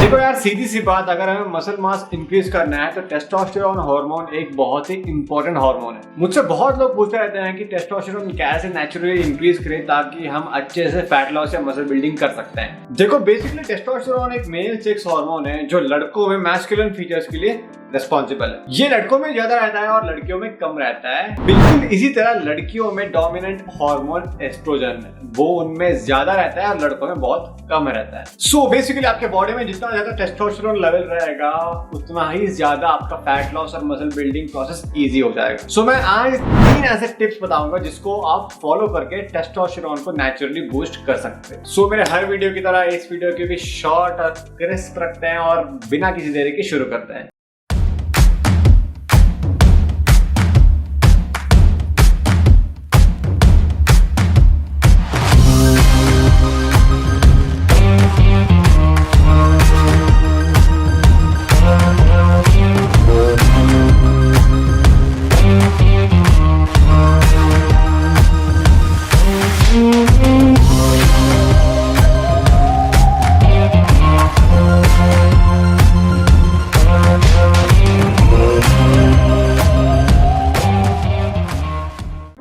देखो यार, सीधी सी बात, अगर हमें मसल मास इंक्रीज करना है तो टेस्टोस्टेरोन हार्मोन एक बहुत ही इंपॉर्टेंट हार्मोन है। मुझसे बहुत लोग पूछते रहते हैं कि टेस्टोस्टेरोन कैसे नेचुरली इंक्रीज करें ताकि हम अच्छे से फैट लॉस या मसल बिल्डिंग कर सकते हैं। देखो, बेसिकली टेस्टोस्टेरोन एक मेल सेक्स हार्मोन है जो लड़कों में मैस्कुलिन फीचर्स के लिए रिस्पॉन्सिबल है। ये लड़कों में ज्यादा रहता है और लड़कियों में कम रहता है। बिल्कुल इसी तरह लड़कियों में डोमिनेंट हार्मोन एस्ट्रोजन है, वो उनमें ज्यादा रहता है और लड़कों में बहुत कम रहता है। सो बेसिकली आपके बॉडी में जितना ज्यादा टेस्टोस्टेरोन लेवल रहेगा उतना ही ज्यादा आपका फैट लॉस और मसल बिल्डिंग प्रोसेस इजी हो जाएगा। सो मैं आज 3 ऐसे टिप्स बताऊंगा जिसको आप फॉलो करके टेस्टोस्टेरोन को नेचुरली बूस्ट कर सकते हैं। सो मेरे हर वीडियो की तरह इस वीडियो की भी शॉर्ट और क्रिस्प रखते हैं और बिना किसी देरी के शुरू करते हैं।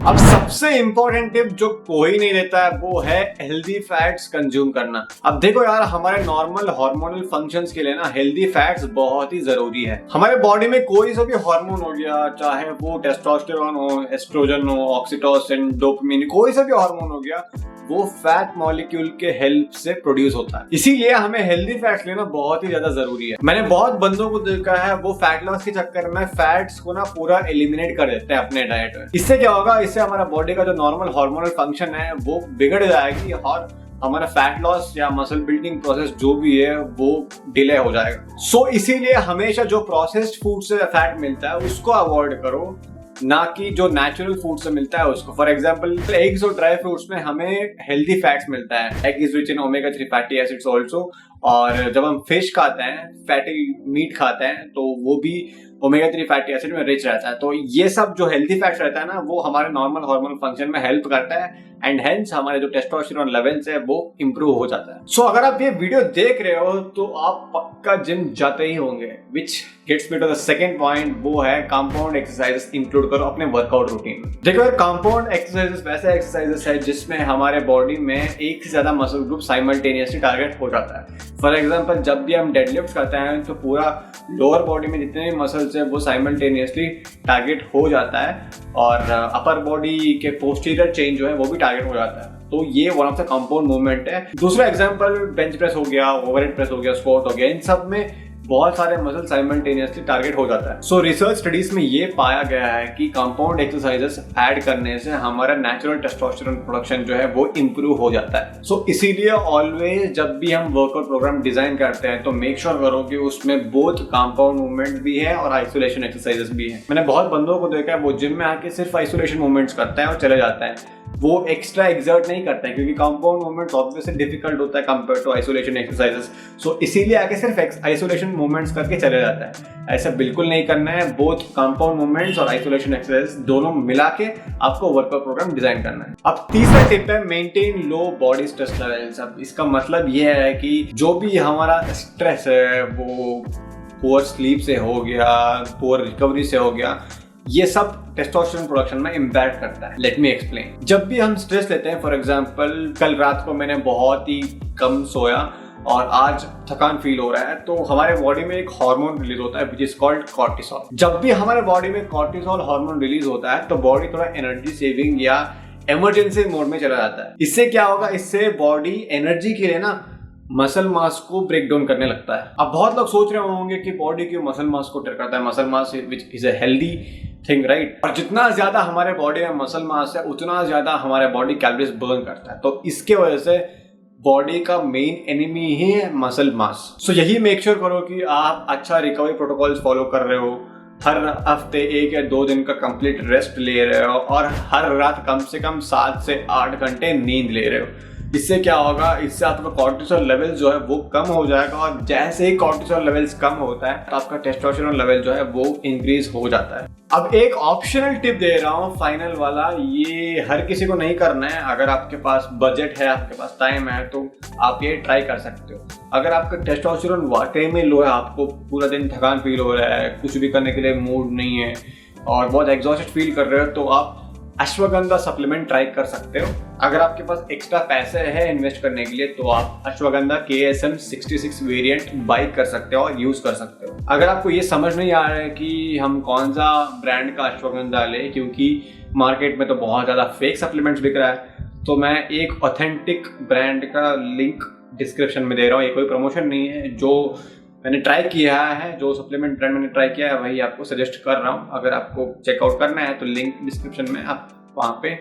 अब सबसे इंपॉर्टेंट टिप जो कोई नहीं देता है वो है हेल्दी फैट्स कंज्यूम करना। अब देखो यार, हमारे नॉर्मल हार्मोनल फंक्शंस के लिए ना हेल्दी फैट्स बहुत ही जरूरी है। हमारे बॉडी में कोई सा भी हार्मोन हो गया, चाहे वो टेस्टोस्टेरोन हो, एस्ट्रोजन हो, ऑक्सीटोसिन, डोपामिन, कोई सा भी हार्मोन हो गया, वो फैट मॉलिक्यूल के हेल्प से प्रोड्यूस होता है। इसीलिए हमें हेल्दी फैट्स लेना बहुत ही ज्यादा जरूरी है। मैंने बहुत बंदों को देखा है वो फैट लॉस के चक्कर में फैट्स को ना पूरा एलिमिनेट कर देते हैं अपने डाइट में। इससे क्या होगा, इससे हमारा बॉडी का जो नॉर्मल हार्मोनल फंक्शन है वो बिगड़ जाएगी और हमारा फैट लॉस या मसल बिल्डिंग प्रोसेस जो भी है वो डिले हो जाएगा। सो इसीलिए हमेशा जो प्रोसेस्ड फूड से फैट मिलता है उसको अवॉइड करो, ना कि जो नेचुरल फूड से मिलता है उसको। फॉर एग्जांपल एग्स और ड्राई फ्रूट्स में हमें हेल्दी फैट्स मिलता है। Egg is rich in omega 3 fatty acids also, और जब हम फिश खाते हैं, फैटी मीट खाते हैं, तो वो भी ओमेगा 3 फैटी एसिड में रिच रहता है। तो ये सब जो हेल्दी फैट्स रहता है ना, वो हमारे नॉर्मल हार्मोनल फंक्शन में हेल्प करता है एंड हेंस हमारे जो टेस्टोस्टेरोन लेवल्स है वो इंप्रूव हो जाता है। सो अगर आप ये वीडियो देख रहे हो तो आप पक्का जिम जाते ही होंगे, which gets me to the second point, वो है कंपाउंड एक्सरसाइजेस इंक्लूड करो अपने वर्कआउट रूटीन में। देखो यार, कंपाउंड एक्सरसाइजेस वैसे एक्सरसाइजेस है जिसमें हमारे बॉडी में एक से ज्यादा मसल ग्रुप साइमल्टेनियसली टारगेट हो जाता है। फॉर एग्जाम्पल, जब भी हम डेडलिफ्ट करते हैं तो पूरा लोअर बॉडी में जितने भी मसल्स है वो साइमल्टेनियसली टारगेट हो जाता है और अपर बॉडी के पोस्टीरियर चेन जो है वो भी टारगेट हो जाता है। तो ये one of the compound movement है। दूसरा एग्जांपल बेंच प्रेस हो गया, ओवरहेड प्रेस हो गया, स्क्वाट हो गया, इन सब में बहुत सारे मसल साइमल्टेनियसली टारगेट हो जाता है। सो रिसर्च स्टडीज में ये पाया गया है कि कंपाउंड एक्सरसाइजेस ऐड करने से हमारा नेचुरल टेस्टोस्टेरोन प्रोडक्शन जो है वो इंप्रूव हो जाता है। सो इसीलिए ऑलवेज जब भी हम वर्कआउट प्रोग्राम डिजाइन करते हैं तो मेक श्योर करो कि उसमें बोथ कंपाउंड मूवमेंट भी है और आइसोलेशन एक्सरसाइजेस भी है। मैंने बहुत बंदों को देखा है वो जिम में आके सिर्फ आइसोलेशन मूवमेंट्स करते हैं और चले जाते हैं, वो एक्स्ट्रा एग्जर्ट नहीं करते हैं क्योंकि कंपाउंड मूवमेंट्स ऑब्वियसली डिफिकल्ट होता है कंपेयर टू आइसोलेशन एक्सरसाइजेस। सो इसीलिए आके सिर्फ आइसोलेशन मूवमेंट्स करके चले जाता है। ऐसा बिल्कुल नहीं करना है। बोथ कंपाउंड मूवमेंट्स और आइसोलेशन एक्सरसाइज दोनों मिला के आपको वर्कआउट प्रोग्राम डिजाइन करना है। अब तीसरा टिप है मेंटेन लो बॉडी स्ट्रेस लेवल्स। अब इसका मतलब ये है कि जो भी हमारा स्ट्रेस है वो पुअर स्लीप से हो गया, पुअर रिकवरी से हो गया, ये सब टेस्टोस्टेरोन प्रोडक्शन में इम्पैक्ट करता है। Let me explain. जब भी हम स्ट्रेस लेते हैं, फॉर एग्जांपल कल रात को मैंने बहुत ही कम सोया और आज थकान फील हो रहा है, तो हमारे बॉडी में एक हार्मोन रिलीज होता है विच इज कॉल्ड कॉर्टिसोल। जब भी हमारे बॉडी में कॉर्टिसोल हार्मोन रिलीज होता है तो बॉडी थोड़ा एनर्जी सेविंग या इमरजेंसी मोड में चला जाता है। इससे क्या होगा, इससे बॉडी एनर्जी के लिए ना मसल मास को ब्रेक डाउन करने लगता है। अब बहुत लोग सोच रहे होंगे कि बॉडी की मसल मास को ट्रिगर करता है, muscle mass which is a healthy thing, right? और जितना ज्यादा हमारे बॉडी में मसल मास है उतना ज्यादा हमारे बॉडी कैलोरीज बर्न करता है। तो इसके वजह से बॉडी का मेन एनिमी ही है मसल मास। सो यही मेक श्योर करो कि आप अच्छा रिकवरी प्रोटोकॉल्स फॉलो कर रहे हो, हर हफ्ते 1 या 2 दिन का कंप्लीट रेस्ट ले रहे हो और हर रात कम से कम 7 से 8 घंटे नींद ले रहे हो। इससे क्या होगा, इससे आपका कॉर्टिसोल लेवल जो है वो कम हो जाएगा और जैसे ही कॉर्टिसोल लेवल्स कम होता है तो आपका टेस्टोस्टेरोन लेवल जो है वो इंक्रीज हो जाता है। अब एक ऑप्शनल टिप दे रहा हूँ फाइनल वाला, ये हर किसी को नहीं करना है। अगर आपके पास बजट है, आपके पास टाइम है तो आप ये ट्राई कर सकते हो। अगर आपका टेस्टोस्टेरोन वाकई में लो है, आपको पूरा दिन थकान फील हो रहा है, कुछ भी करने के लिए मूड नहीं है और बहुत एग्जॉस्टेड फील कर रहे हो, तो आप अश्वगंधा सप्लीमेंट ट्राई कर सकते हो। अगर आपके पास एक्स्ट्रा पैसे है इन्वेस्ट करने के लिए तो आप अश्वगंधा KSM 66 वेरिएंट बाई कर सकते हो और यूज कर सकते हो। अगर आपको ये समझ नहीं आ रहा है कि हम कौन सा ब्रांड का अश्वगंधा ले, क्योंकि मार्केट में तो बहुत ज़्यादा फेक सप्लीमेंट्स बिक रहा है, तो मैं एक ऑथेंटिक ब्रांड का लिंक डिस्क्रिप्शन में दे रहा हूँ। ये कोई प्रमोशन नहीं है, जो मैंने ट्राई किया है, जो सप्लीमेंट ब्रांड मैंने ट्राई किया है वही आपको सजेस्ट कर रहा हूँ। अगर आपको चेकआउट करना है तो लिंक डिस्क्रिप्शन में, आप वहाँ पे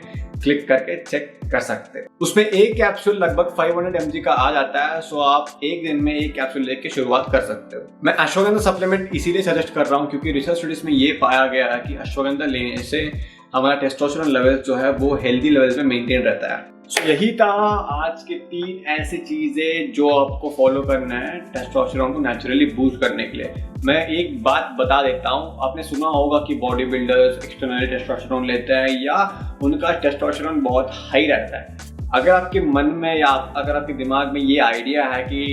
क्लिक करके चेक कर सकते हैं। उसमें एक कैप्सूल लगभग 500 mg का आ जाता है, सो आप एक दिन में एक कैप्सूल लेके शुरुआत कर सकते हो। मैं अश्वगंधा सप्लीमेंट इसीलिए सजेस्ट कर रहा हूँ क्योंकि रिसर्च स्टडीज में ये पाया गया है कि अश्वगंधा लेने से हमारा टेस्टोस्टेरोन लेवल जो है वो हेल्दी लेवल्स में मेंटेन रहता है। यही था आज के 3 ऐसी चीजें जो आपको फॉलो करना है टेस्टोस्टेरोन को नेचुरली बूस्ट करने के लिए। मैं एक बात बता देता हूँ, आपने सुना होगा कि बॉडी बिल्डर्स एक्सटर्नली टेस्टोस्टेरोन लेते हैं या उनका टेस्टोस्टेरोन बहुत हाई रहता है। अगर आपके मन में या अगर आपके दिमाग में ये आइडिया है कि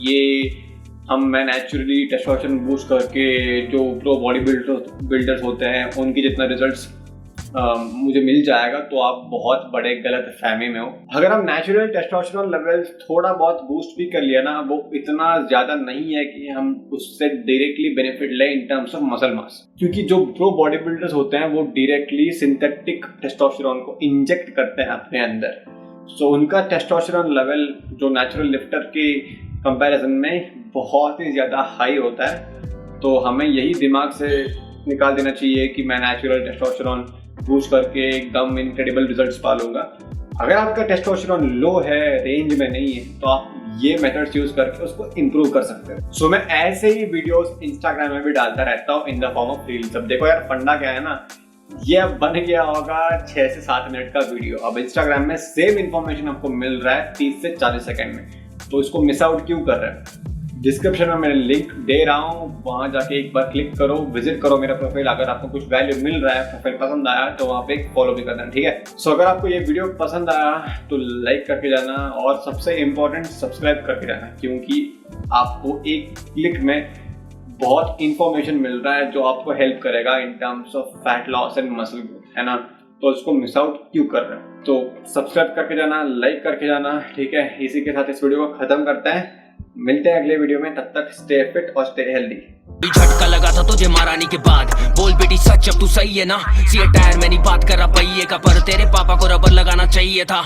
ये मैं नेचुरली टेस्टोस्टेरोन बूस्ट करके जो प्रो बॉडी बिल्डर्स होते हैं उनकी जितना रिजल्ट्स मुझे मिल जाएगा, तो आप बहुत बड़े गलत फहमी में हो। अगर हम नेचुरल टेस्टोस्टेरोन लेवल थोड़ा बहुत बूस्ट भी कर लिया ना, वो इतना ज्यादा नहीं है कि हम उससे डायरेक्टली बेनिफिट लें in terms of muscle mass, क्योंकि जो प्रो बॉडी बिल्डर्स होते हैं वो डायरेक्टली सिंथेटिक टेस्टोस्टेरोन को इंजेक्ट करते हैं अपने अंदर। सो उनका टेस्टोस्टेरोन लेवल जो नेचुरल लिफ्टर के कंपैरिजन में बहुत ही ज्यादा हाई होता है। तो हमें यही दिमाग से निकाल देना चाहिए कि मैं नेचुरल टेस्टोस्टेरोन बूस्ट करके एकदम इनक्रेडिबल रिजल्ट्स पा लूंगा। अगर आपका टेस्टोस्टेरोन लो है, रेंज में नहीं है, तो आप ये मेथड्स यूज करके उसको इंप्रूव कर सकते हो। सो मैं ऐसे ही वीडियोस इंस्टाग्राम में भी डालता रहता हूँ in the form of reels. अब देखो यार, फंडा क्या है ना, ये अब बन गया होगा 6 से 7 मिनट का वीडियो। अब इंस्टाग्राम में सेम इंफॉर्मेशन आपको मिल रहा है 30 से 40 सेकंड में, तो इसको मिस आउट क्यों कर रहे हैं? डिस्क्रिप्शन में मैं लिंक दे रहा हूँ, वहां जाके एक बार क्लिक करो, विजिट करो मेरा प्रोफाइल। अगर आपको कुछ वैल्यू मिल रहा है, प्रोफाइल पसंद आया तो वहाँ पे फॉलो भी कर देना, ठीक है। सो अगर आपको ये वीडियो पसंद आया तो लाइक करके जाना और सबसे इम्पोर्टेंट सब्सक्राइब करके जाना, क्योंकि आपको एक क्लिक में बहुत इंफॉर्मेशन मिल रहा है जो आपको हेल्प करेगा in terms of fat loss and muscle growth, है ना। तो इसको मिस आउट क्यों कर रहे हैं? तो सब्सक्राइब करके जाना, लाइक करके जाना, ठीक है। इसी के साथ इस वीडियो को खत्म करते हैं, मिलते हैं अगले वीडियो में। तब तक स्टे फिट और स्टे हेल्दी। झटका लगा था तुझे मारानी के बाद, बोल बेटी सच अब तू सही है ना। सी टायर में नहीं बात कर रहा पहिए का, पर तेरे पापा को रबर लगाना चाहिए था।